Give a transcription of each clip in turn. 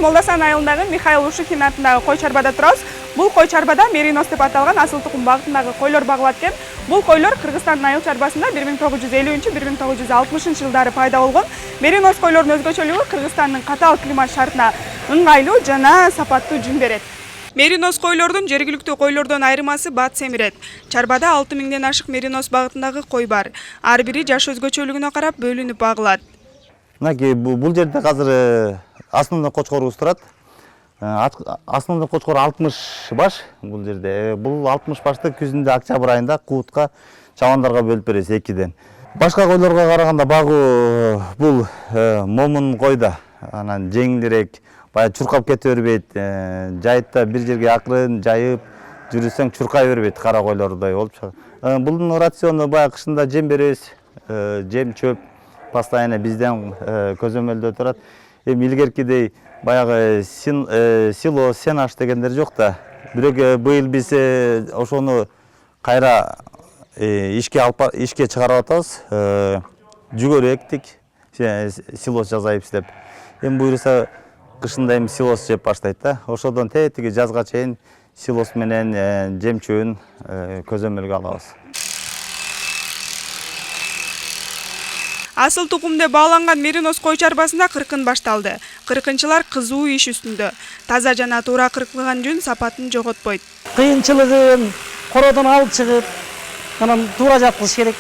Молдасан айылындагы Михаил Ушихин атындагы кой чарбада турабыз. Бул кой чарбада Меринос деп аталган асыл тукум багытындагы койлор багылат экен. Бул койлор Кыргызстандын айыл чарбасында 1950-1960 жылдары пайда болгон. Меринос койлордун өзгөчөлүгү Кыргызстандын катаал климат шартына ыңгайлуу жана сапаттуу жүн берет. Меринос койлордун жергиликтүү койлордон айырмасы бат семирет. Чарбада 6000ден ашык Меринос багытындагы кой бар. Ар бири жаш өзгөчөлүгүнө карап бөлүнүп багылат. Мынакей бул жерде азыр основной кочкорубуз турат. Основной кочкор 60 баш бул жерде. Бул 60 башты күзүндө октябрь айында куутка, чабандарга бөлүп беребиз 2ден. Башка койлорго караганда багуу бул момун койда анан жеңилирээк, баягы чуркап кете бербейт. Жайытта бир жерге акырын жайып жүрүсөң чуркай бербейт кара койлордой болуп чыгат. Булдун рациону баягы кышында жем беребиз, жем чөп постоянно бизден көзөмөлдө турат. Эми илгеркидей баягы сило, сенаш дегендер жок да. Бирок быйыл биз ошону кайра ишке чыгарып атабыз. Жүгөрү эктик, силос жасайбыз деп. Эми буюрса кышында эми силос жеп баштайт да. Ошодон тетиги жазга чейин силос менен жем чөбүн көзөмөлгө алабыз. Асыл тукум деп бааланган Меринос кой чарбасында кыркын башталды. Кыркынчылар кызуу иш үстүндө. Таза жана туура кыркылган жүн сапатын жоготпойт. Кыйынчылыгын кородон алып чыгып, анан туура жаткызыш керек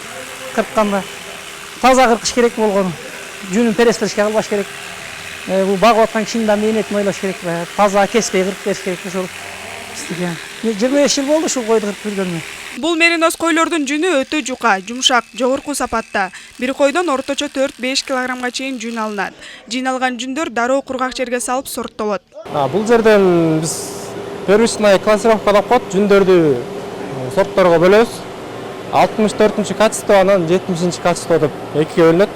кыркканда. Таза кыркыш керек болгону. Жүнүн перестиришке кылбаш керек. Бул багып аткан кишинин да мээнетин ойлош керек. Таза кеспей кыркып бериш керек ошол. 25 жыл болду ушул койду кыркып жүргөнүмө. Бул Меринос койлордун жүнү өтө жука, жумшак, жогорку сапатта. Бир койдон орточо 4-5 килограммга чейин жүн алынат. Жыйналган жүндөр дароо кургак жерге салып сорттолот. Бул жерден биз первичный классировка деп коет, жүндөрдү сортторго бөлөбүз. 64-качество, анан 70-качество деп экиге бөлүнөт.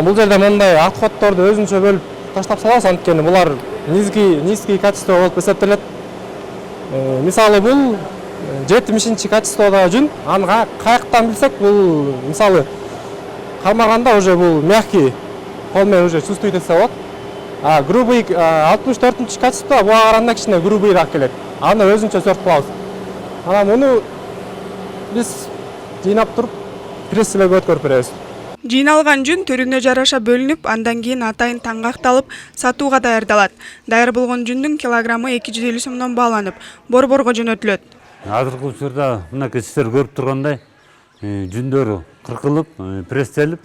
Бул жерде мындай отходдорду өзүнчө бөлүп таштап салабыз, анткени булар низкий качество болуп эсептелет. Мисалы бул 70-качестводагы жүн, аны каяктан билсек, бул мисалы кармаганда уже бул мягкий, кол менен уже чувствуйт десе болот. Грубый 64-качество буга караганда кичине грубыйраак келет. Аны өзүнчө сорт кылабыз. Анан муну биз жыйнап туруп прессилерге өткөрүп беребиз. Жыйналган жүн түрүнө жараша бөлүнүп, андан кийин атайын таңгакталып, сатууга даярдалат. Даяр болгон жүндүн килограммы 250 сомдон бааланып, борборго жөнөтүлөт. Азыркы учурда мынакей сиздер көрүп тургандай жүндөр кыркылып, пресстелип,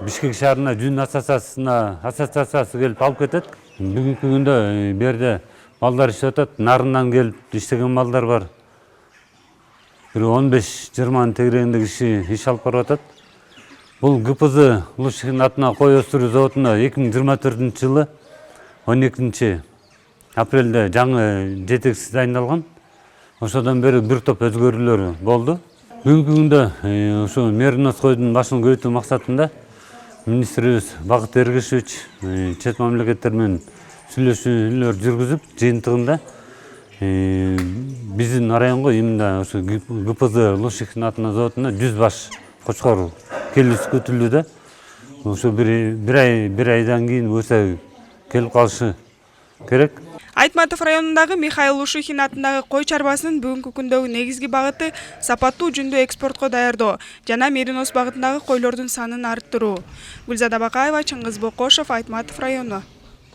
Бишкек шаарына жүн ассоциациясы келип алып кетет. Бүгүнкү күндө берде балдар иштеп атат, нарындан келип иштеген балдар бар. Бир 15-20 тегерегинде киши иш алып барып атат. Бул ГПЗ Лушихин атына кой өстүрүү заводуна 2024-жылы 12-апрелде жаңы жетекчиси дайындалган. Ошодон бери бир топ өзгөрүүлөр болду. Бүгүнкү күндө ушу Меринос койдун башын көбөйтүү максатында министрибиз Бакыт Эргешевич чет мамлекеттер менен сүйлөшүүлөр жүргүзүп, жыйынтыгында биздин районго именно ушу ГПЗ Лушихин атына заводуна 100 баш кочкор келүүсү күтүлүүдө. Ушу бир айдан кийин өсө келип калышы керек. Айтматов районундагы Михаил Ушихин атындагы кой чарбасынын бүгүнкү күндөгү негизги багыты сапаттуу жүндү экспортко даярдоо жана Меринос багытындагы койлордун санын арттыруу. Гүлзада Бакаева, Чыңгыз Бокошов, Айтматов району.